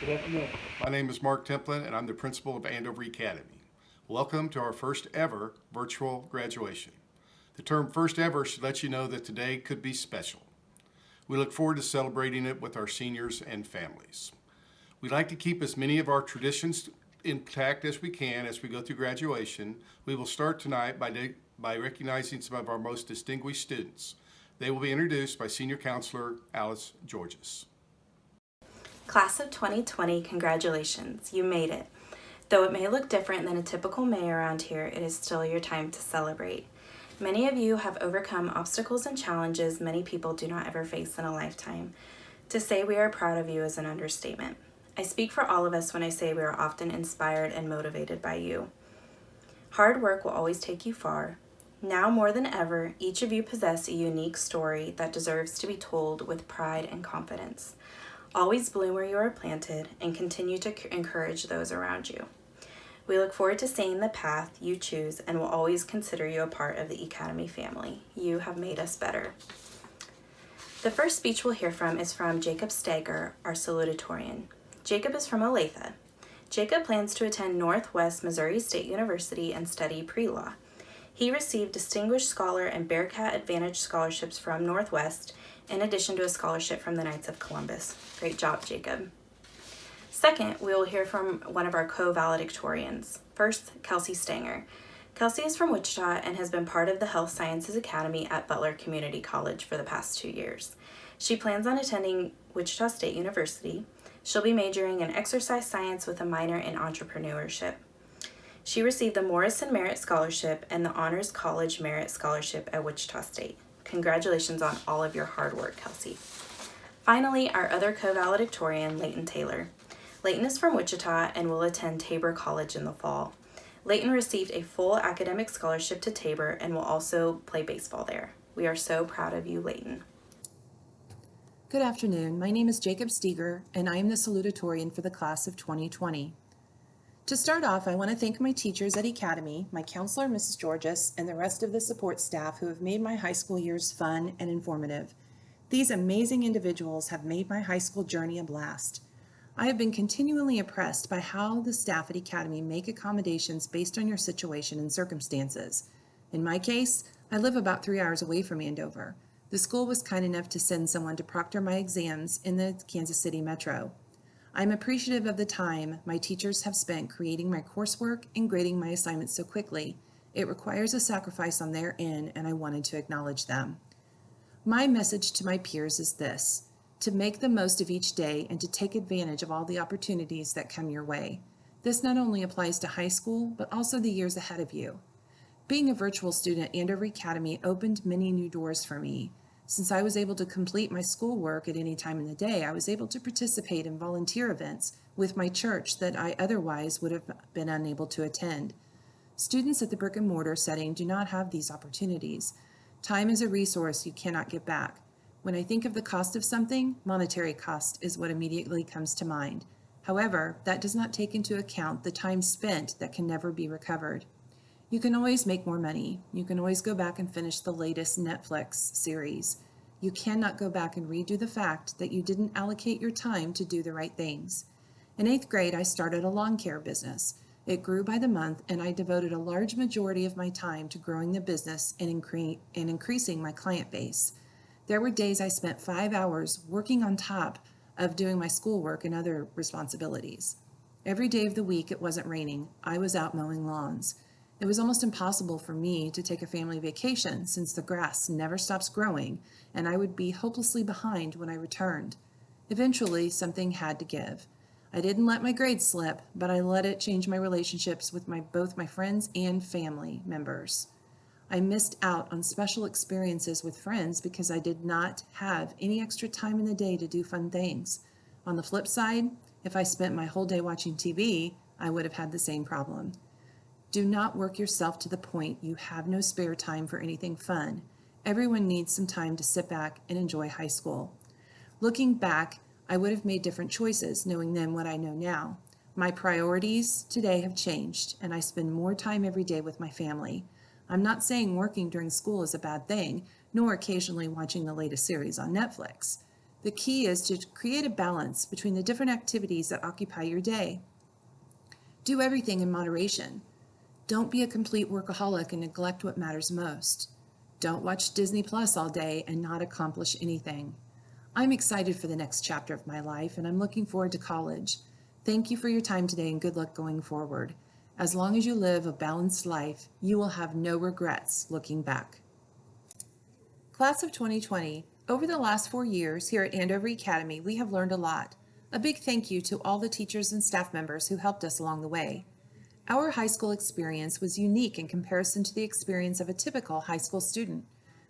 Good afternoon. My name is Mark Templin, and I'm the principal of Andover eCademy. Welcome to our first ever virtual graduation. The term first ever should let you know that today could be special. We look forward to celebrating it with our seniors and families. We'd like to keep as many of our traditions intact as we can as we go through graduation. We will start tonight by recognizing some of our most distinguished students. They will be introduced by Senior Counselor Alice Georges. Class of 2020, congratulations, you made it. Though it may look different than a typical May around here, it is still your time to celebrate. Many of you have overcome obstacles and challenges many people do not ever face in a lifetime. To say we are proud of you is an understatement. I speak for all of us when I say we are often inspired and motivated by you. Hard work will always take you far. Now more than ever, each of you possess a unique story that deserves to be told with pride and confidence. Always bloom where you are planted and continue to encourage those around you. We look forward to seeing the path you choose and will always consider you a part of the eCademy family. You have made us better. The first speech we'll hear from is from Jacob Stager, our salutatorian. Jacob is from Olathe. Jacob plans to attend Northwest Missouri State University and study pre-law. He received Distinguished Scholar and Bearcat Advantage scholarships from Northwest, in addition to a scholarship from the Knights of Columbus. Great job, Jacob. Second, we will hear from one of our co-valedictorians. First, Kelsey Stanger. Kelsey is from Wichita and has been part of the Health Sciences Academy at Butler Community College for the past 2 years. She plans on attending Wichita State University. She'll be majoring in exercise science with a minor in entrepreneurship. She received the Morrison Merit Scholarship and the Honors College Merit Scholarship at Wichita State. Congratulations on all of your hard work, Kelsey. Finally, our other co-valedictorian, Leighton Taylor. Leighton is from Wichita and will attend Tabor College in the fall. Leighton received a full academic scholarship to Tabor and will also play baseball there. We are so proud of you, Leighton. Good afternoon. My name is Jacob Steger, and I am the salutatorian for the class of 2020. To start off, I want to thank my teachers at eCademy, my counselor, Mrs. Georges, and the rest of the support staff who have made my high school years fun and informative. These amazing individuals have made my high school journey a blast. I have been continually impressed by how the staff at eCademy make accommodations based on your situation and circumstances. In my case, I live about 3 hours away from Andover. The school was kind enough to send someone to proctor my exams in the Kansas City metro. I'm appreciative of the time my teachers have spent creating my coursework and grading my assignments so quickly. It requires a sacrifice on their end, and I wanted to acknowledge them. My message to my peers is this: to make the most of each day and to take advantage of all the opportunities that come your way. This not only applies to high school, but also the years ahead of you. Being a virtual student at Andover Academy opened many new doors for me. Since I was able to complete my schoolwork at any time in the day, I was able to participate in volunteer events with my church that I otherwise would have been unable to attend. Students at the brick and mortar setting do not have these opportunities. Time is a resource you cannot get back. When I think of the cost of something, monetary cost is what immediately comes to mind. However, that does not take into account the time spent that can never be recovered. You can always make more money. You can always go back and finish the latest Netflix series. You cannot go back and redo the fact that you didn't allocate your time to do the right things. In 8th grade, I started a lawn care business. It grew by the month, and I devoted a large majority of my time to growing the business and increasing my client base. There were days I spent 5 hours working on top of doing my schoolwork and other responsibilities. Every day of the week it wasn't raining, I was out mowing lawns. It was almost impossible for me to take a family vacation since the grass never stops growing, and I would be hopelessly behind when I returned. Eventually, something had to give. I didn't let my grades slip, but I let it change my relationships with both my friends and family members. I missed out on special experiences with friends because I did not have any extra time in the day to do fun things. On the flip side, if I spent my whole day watching TV, I would have had the same problem. Do not work yourself to the point you have no spare time for anything fun. Everyone needs some time to sit back and enjoy high school. Looking back, I would have made different choices, knowing then what I know now. My priorities today have changed, and I spend more time every day with my family. I'm not saying working during school is a bad thing, nor occasionally watching the latest series on Netflix. The key is to create a balance between the different activities that occupy your day. Do everything in moderation. Don't be a complete workaholic and neglect what matters most. Don't watch Disney Plus all day and not accomplish anything. I'm excited for the next chapter of my life, and I'm looking forward to college. Thank you for your time today, and good luck going forward. As long as you live a balanced life, you will have no regrets looking back. Class of 2020, over the last 4 years here at Andover eCademy, we have learned a lot. A big thank you to all the teachers and staff members who helped us along the way. Our high school experience was unique in comparison to the experience of a typical high school student.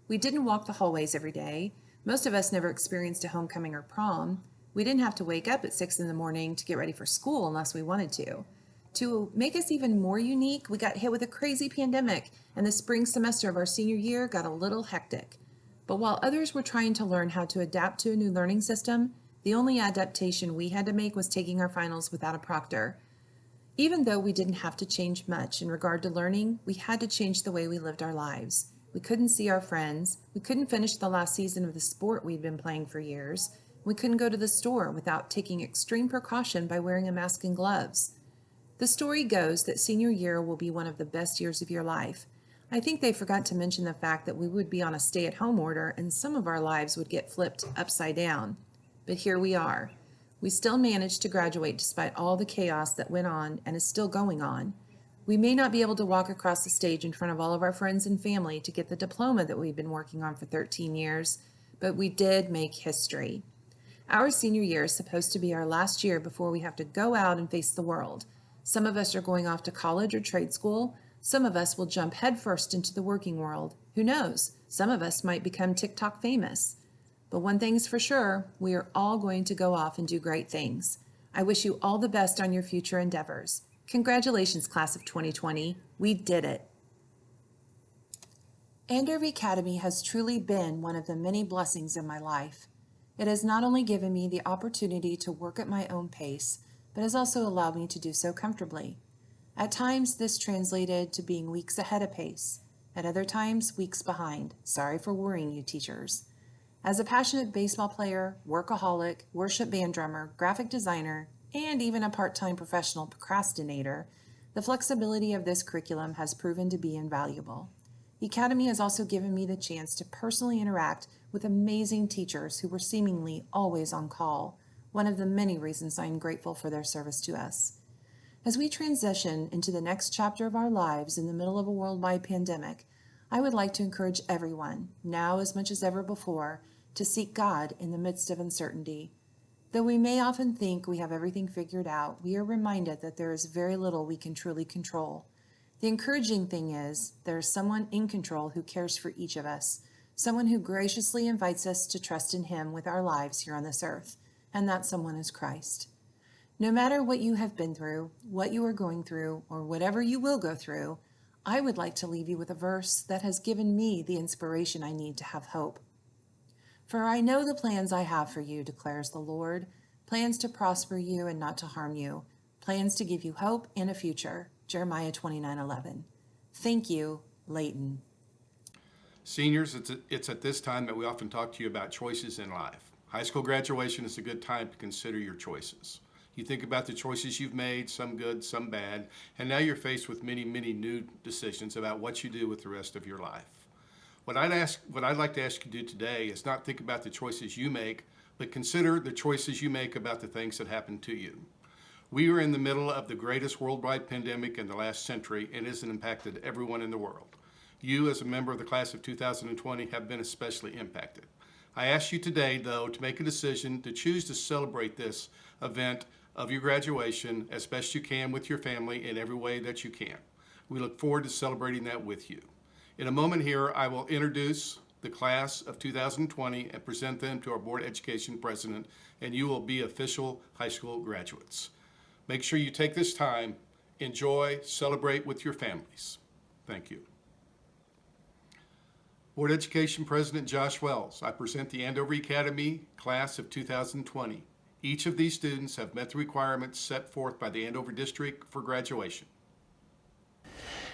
We didn't walk the hallways every day. Most of us never experienced a homecoming or prom. We didn't have to wake up at 6 in the morning to get ready for school unless we wanted to. To make us even more unique, we got hit with a crazy pandemic, and the spring semester of our senior year got a little hectic. But while others were trying to learn how to adapt to a new learning system, the only adaptation we had to make was taking our finals without a proctor. Even though we didn't have to change much in regard to learning, we had to change the way we lived our lives. We couldn't see our friends. We couldn't finish the last season of the sport we'd been playing for years. We couldn't go to the store without taking extreme precaution by wearing a mask and gloves. The story goes that senior year will be one of the best years of your life. I think they forgot to mention the fact that we would be on a stay-at-home order and some of our lives would get flipped upside down. But here we are. We still managed to graduate despite all the chaos that went on and is still going on. We may not be able to walk across the stage in front of all of our friends and family to get the diploma that we've been working on for 13 years, but we did make history. Our senior year is supposed to be our last year before we have to go out and face the world. Some of us are going off to college or trade school. Some of us will jump headfirst into the working world. Who knows? Some of us might become TikTok famous. But one thing's for sure, we are all going to go off and do great things. I wish you all the best on your future endeavors. Congratulations, class of 2020. We did it. Andover eCademy has truly been one of the many blessings in my life. It has not only given me the opportunity to work at my own pace, but has also allowed me to do so comfortably. At times, this translated to being weeks ahead of pace. At other times, weeks behind. Sorry for worrying you, teachers. As a passionate baseball player, workaholic, worship band drummer, graphic designer, and even a part-time professional procrastinator, the flexibility of this curriculum has proven to be invaluable. eCademy has also given me the chance to personally interact with amazing teachers who were seemingly always on call, one of the many reasons I am grateful for their service to us. As we transition into the next chapter of our lives in the middle of a worldwide pandemic, I would like to encourage everyone, now as much as ever before, to seek God in the midst of uncertainty. Though we may often think we have everything figured out, we are reminded that there is very little we can truly control. The encouraging thing is, there is someone in control who cares for each of us, someone who graciously invites us to trust in Him with our lives here on this earth, and that someone is Christ. No matter what you have been through, what you are going through, or whatever you will go through, I would like to leave you with a verse that has given me the inspiration I need to have hope. For I know the plans I have for you, declares the Lord, plans to prosper you and not to harm you, plans to give you hope and a future. Jeremiah 29:11. Thank you, Leighton. Seniors, it's at this time that we often talk to you about choices in life. High school graduation is a good time to consider your choices. You think about the choices you've made, some good, some bad, and now you're faced with many, many new decisions about what you do with the rest of your life. What I'd like to ask you to do today is not think about the choices you make, but consider the choices you make about the things that happen to you. We are in the middle of the greatest worldwide pandemic in the last century, and it has impacted everyone in the world. You, as a member of the class of 2020, have been especially impacted. I ask you today, though, to make a decision to choose to celebrate this event of your graduation as best you can with your family in every way that you can. We look forward to celebrating that with you. In a moment here, I will introduce the class of 2020 and present them to our Board of Education President, and you will be official high school graduates. Make sure you take this time, enjoy, celebrate with your families. Thank you. Board of Education President Josh Wells, I present the Andover eCademy class of 2020. Each of these students have met the requirements set forth by the Andover District for graduation.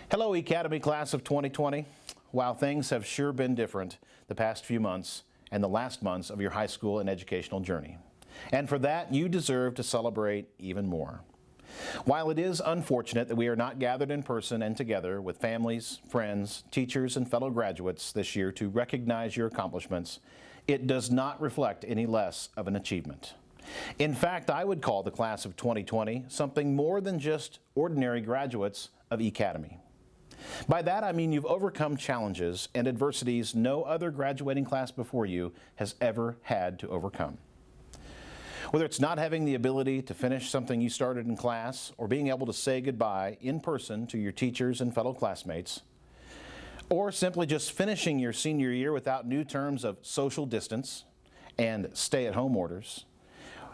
Hello, eCademy class of 2020. Wow, things have sure been different the past few months, and the last months of your high school and educational journey. And for that, you deserve to celebrate even more. While it is unfortunate that we are not gathered in person and together with families, friends, teachers, and fellow graduates this year to recognize your accomplishments, it does not reflect any less of an achievement. In fact, I would call the class of 2020 something more than just ordinary graduates of eCademy. By that, I mean you've overcome challenges and adversities no other graduating class before you has ever had to overcome. Whether it's not having the ability to finish something you started in class, or being able to say goodbye in person to your teachers and fellow classmates, or simply just finishing your senior year without new terms of social distance and stay-at-home orders,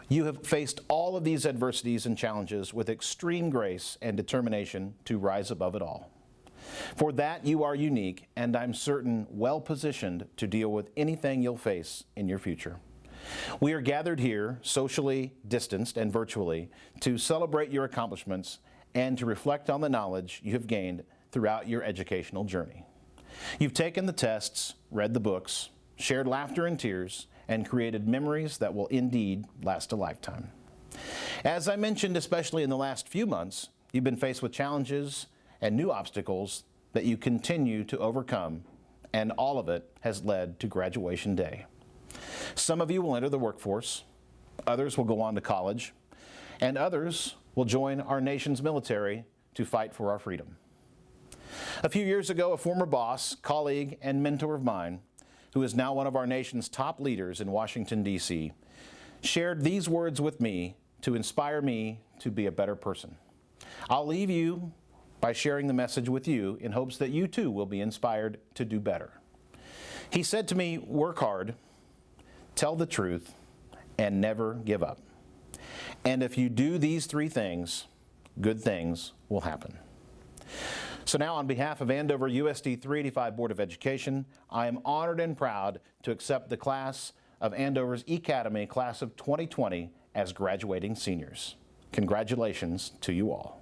you have faced all of these adversities and challenges with extreme grace and determination to rise above it all. For that, you are unique, and I'm certain well-positioned to deal with anything you'll face in your future. We are gathered here, socially distanced and virtually, to celebrate your accomplishments and to reflect on the knowledge you have gained throughout your educational journey. You've taken the tests, read the books, shared laughter and tears, and created memories that will indeed last a lifetime. As I mentioned, especially in the last few months, you've been faced with challenges and new obstacles that you continue to overcome, and all of it has led to graduation day. Some of you will enter the workforce, others will go on to college, and others will join our nation's military to fight for our freedom. A few years ago, a former boss, colleague, and mentor of mine, who is now one of our nation's top leaders in Washington, D.C., shared these words with me to inspire me to be a better person. I'll leave you by sharing the message with you in hopes that you too will be inspired to do better. He said to me, "Work hard, tell the truth, and never give up. And if you do these three things, good things will happen." So now, on behalf of Andover USD 385 Board of Education, I am honored and proud to accept the class of Andover's eCademy class of 2020 as graduating seniors. Congratulations to you all.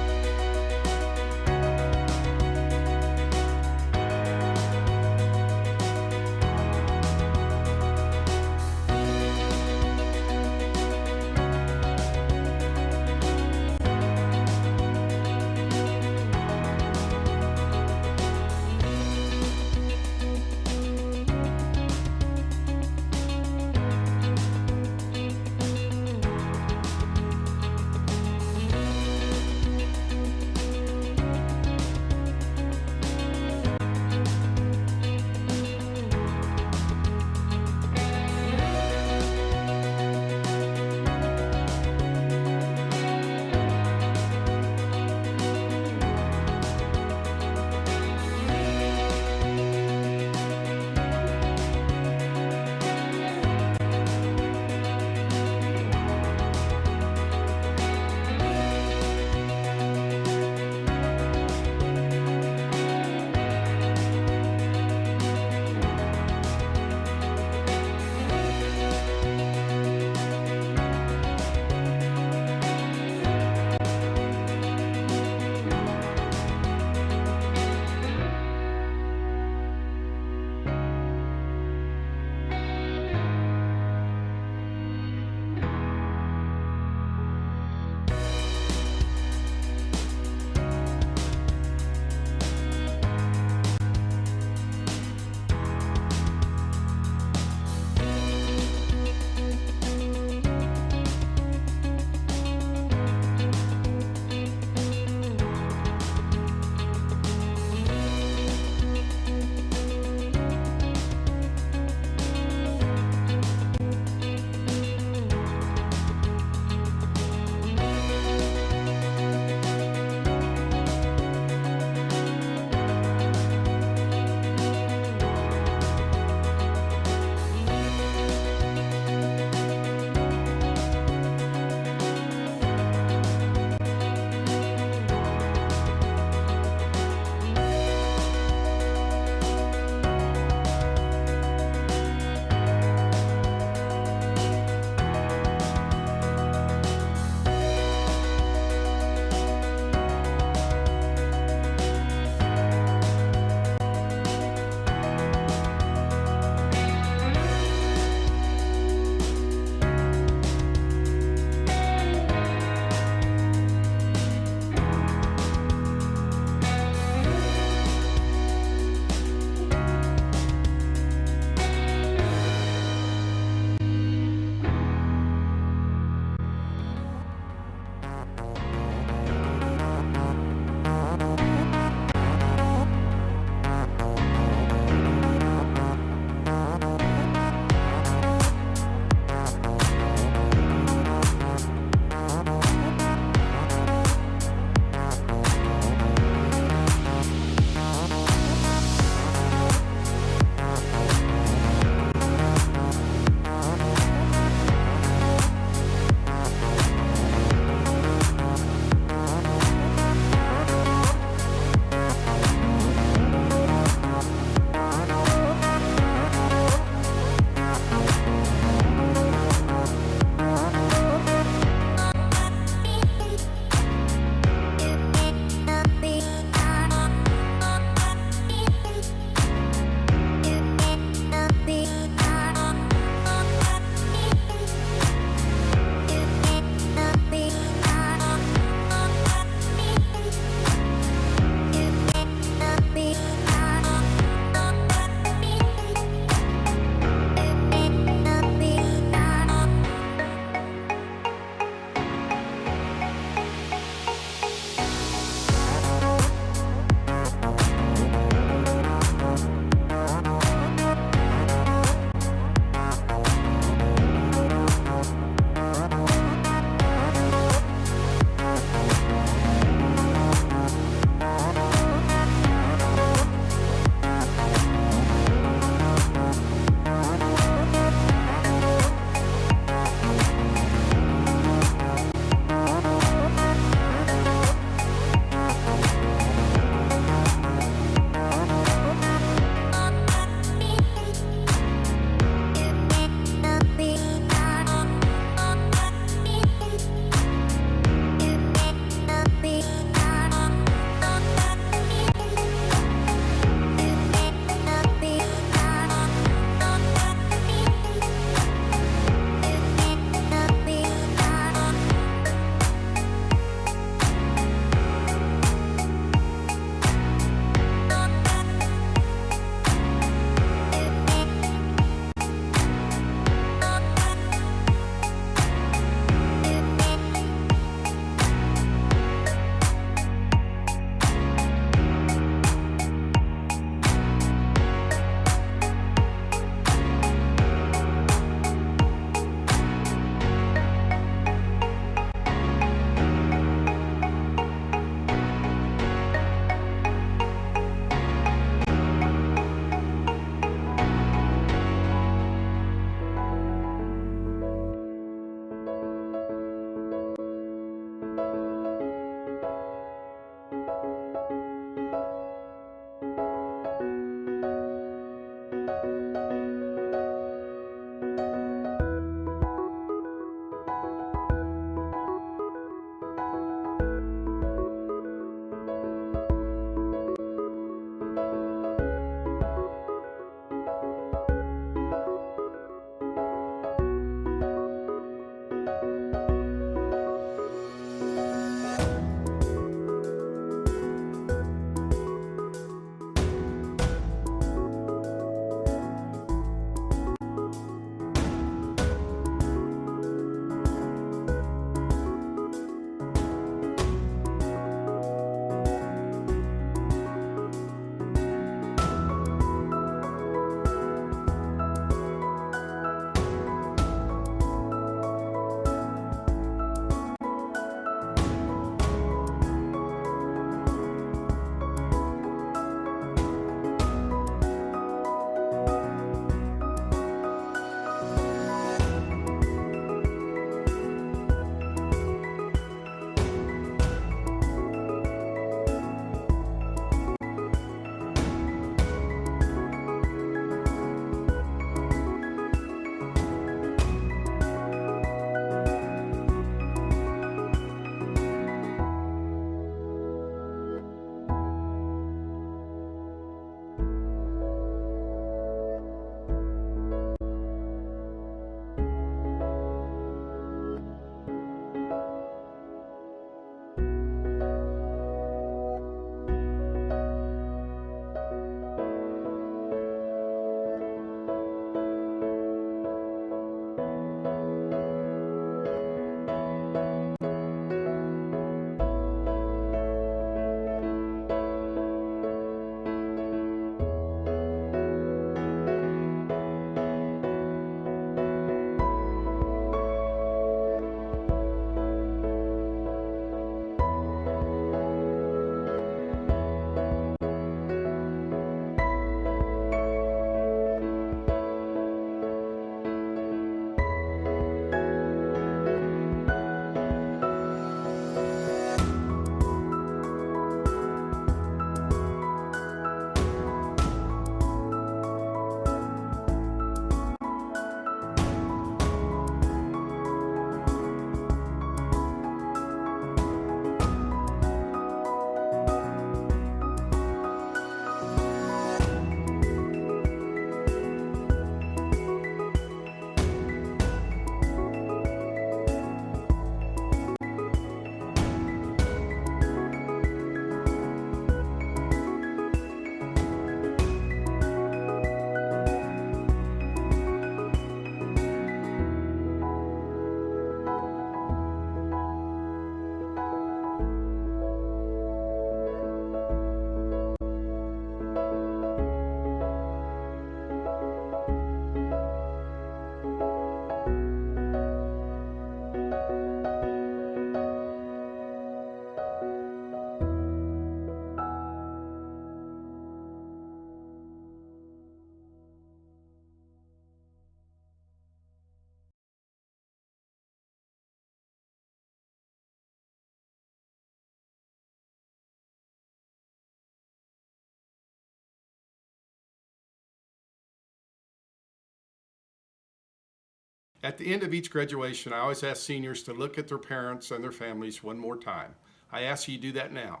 At the end of each graduation, I always ask seniors to look at their parents and their families one more time. I ask you to do that now.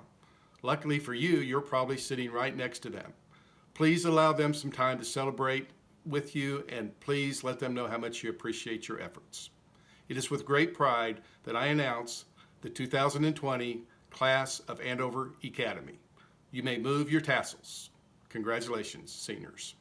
Luckily for you, you're probably sitting right next to them. Please allow them some time to celebrate with you, and please let them know how much you appreciate your efforts. It is with great pride that I announce the 2020 class of Andover eCademy. You may move your tassels. Congratulations, seniors.